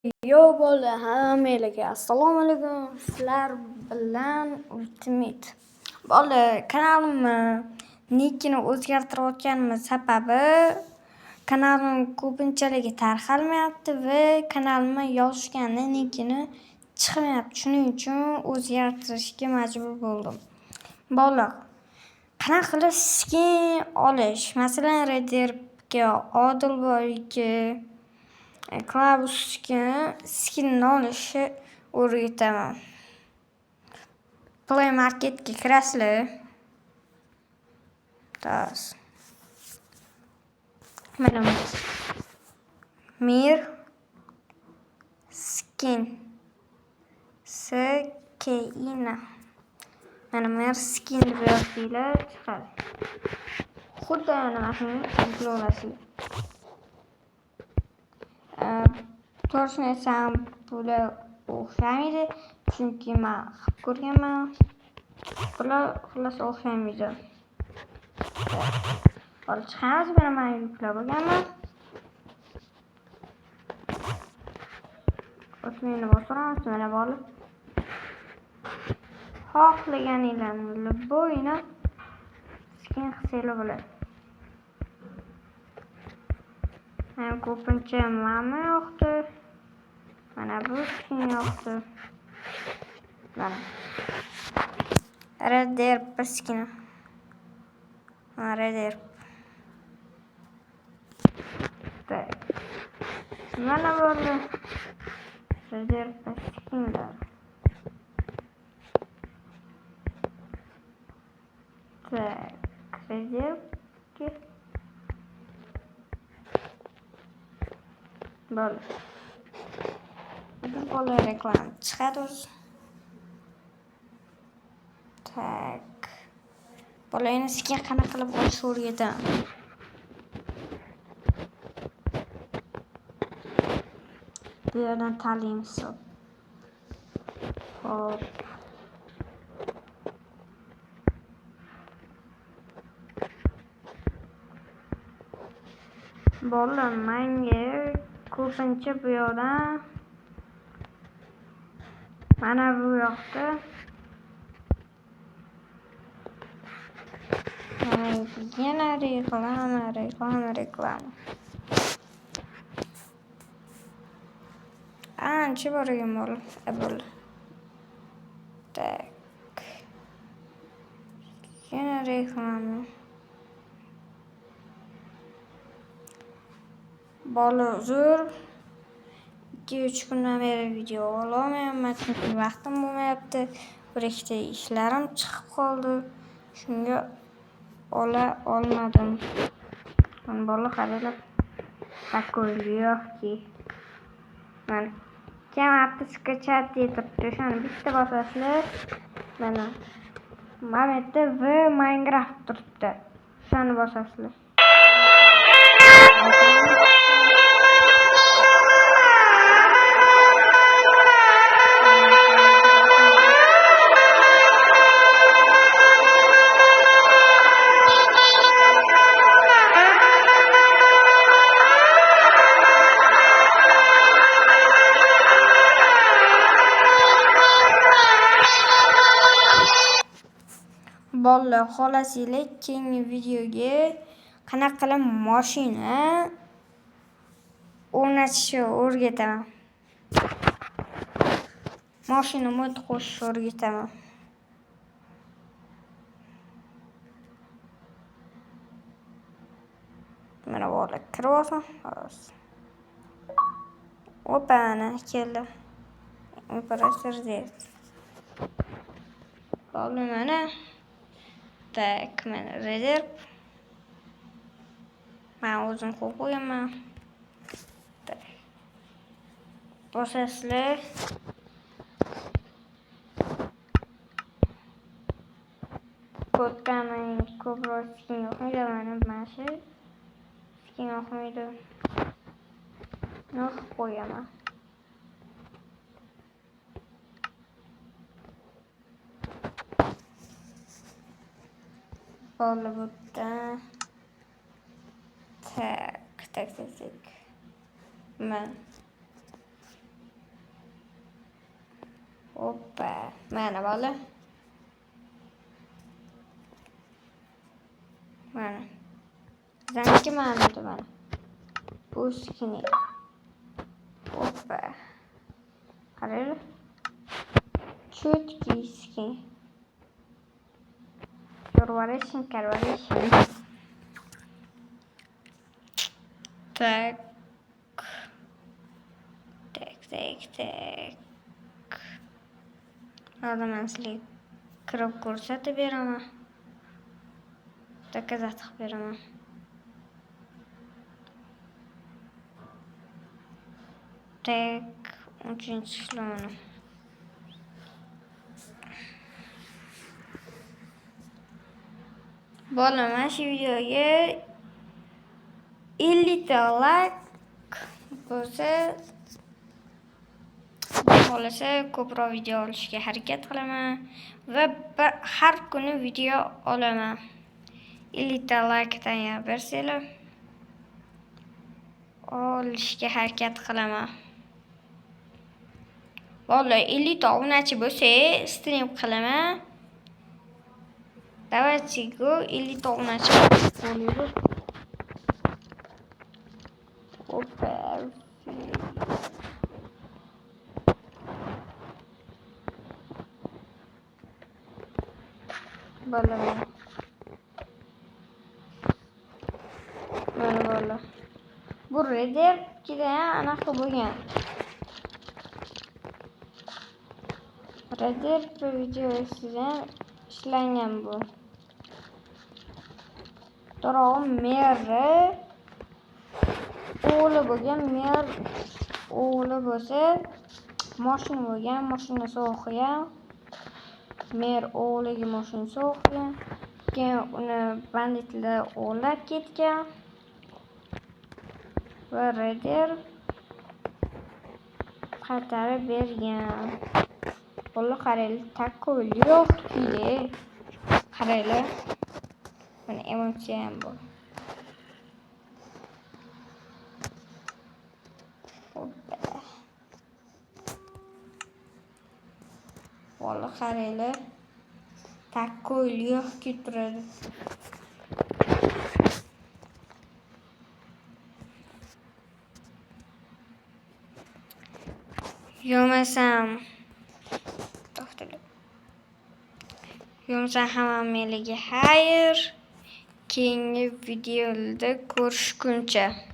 Yo bola hammalarga assalomu alaykum. Sizlar bilan Ultimate. Bola kanalimni nickini o'zgartirayotganim sababi kanalim ko'pinchalik tarqalmayapti va kanalimni yozishganda nickini chiqmayapti. Shuning uchun o'zgartirishga majbur bo'ldim. Bola qanaqa qilib skin olish, masalan, Reddit'ga Odilboyga Clubhouse skinni olishni o'rgataman. Play Marketga kirasizlar. Mana Mir skin skina. Mana Mir skin deb yozsanglar chiqadi. Xuddi nimasini qilib olasizlar. To'g'risini aytsam, bular o'xshamaydi, chunki men qilib ko'rganman. Bular xullas o'xshamaydi. Hozir chiqamiz, mana men yuklab olganman. O'tmini bostiramiz, mana bo'lib. Xohlaganinglarni bo'yini skin qilsanglar bo'ladi. Men ko'pincha mana yoqdi. Mana bu skin yoqdi. Mana. Reddit skin. Reddit. Mana bo'ldi. Reddit skinlar. Reddit Böyle. Böyle reklam çıkarıyoruz. Tak. Böyle yine skin qanaqa qilib olish o'rgataman. Bu yerdan tanlaymiz. Hop. Bola menga ko'pincha bu yoqdan mana bu yoqda yana reklama. Ancha borgan bola. Tak. Yana reklama. Bola uzr. 2-3 kundan beri video olmayapman, chunki vaqtim bo'lmayapti. Bir ikkita ishlarim chiqib qoldi. Shunga olmadim. Men bola qaranglar. Такой легкий. Mana kamapti skachat turibdi. O'shani bitta bosasizlar. Mana Mamette va Minecraft turibdi. O'shani bosasizlar. Bola xohlasanglar keyingi videoga qanaqa qilib mashina o'rnatishni o'rgataman. Mashina mod qo'shishni o'rgataman. Mana bola kirib olsam, xolos. Opana keldi. Operator deydi. Bola mana tak, mana Reddit. Men o'zim qo'yib qo'yaman. Bosasizlar. Ko'pdan ko'proq skin yoqmaydi, mana shu skin yoqmaydi. Yo'q qo'yaman. Bola burada. Tak. Men Hoppa. Mana bola. Mana. Bizaniki mana bu mana. Bu skini. Hoppa. Qarang. Четкий скин. Корвалешин. Так. Hozir men sizlarga kirib ko'rsatib beraman. Doказать qilib beraman. Tak, 3-sloni. Bola, mana shu videoga 50 ta like bo'lsa, xohlasa ko'proq video olishga harakat qilaman va har kuni video olaman. 50 ta like'dan bersanglar olishga harakat qilaman. Vallahi 50 ta obunachi bo'lsa, stream qilaman. Давайте go 50 ta obunachi bo'ladi. Hoppa. Mana bola. Bu reder juda anaqa bo'lgan. Reder videosidan ishlangan bu. To'rog'im meri o'g'li bo'lgan, mer o'g'li bo'lsa, mashina bo'lgan, mashinasi o'qigan. Mer o'g'liga mashinasi o'qigan. Keyin uni banditlar o'g'irlab ketgan. Va reder qaytarib bergan. Qo'li qarayli tako'l yo'q-ku. Qarayli. Mana emotsiya ham bor. Qo'li qarayli tako'l yo'q-ku turadi. Yo'masam hammaga xayr. Keyingi videoda ko'rishguncha.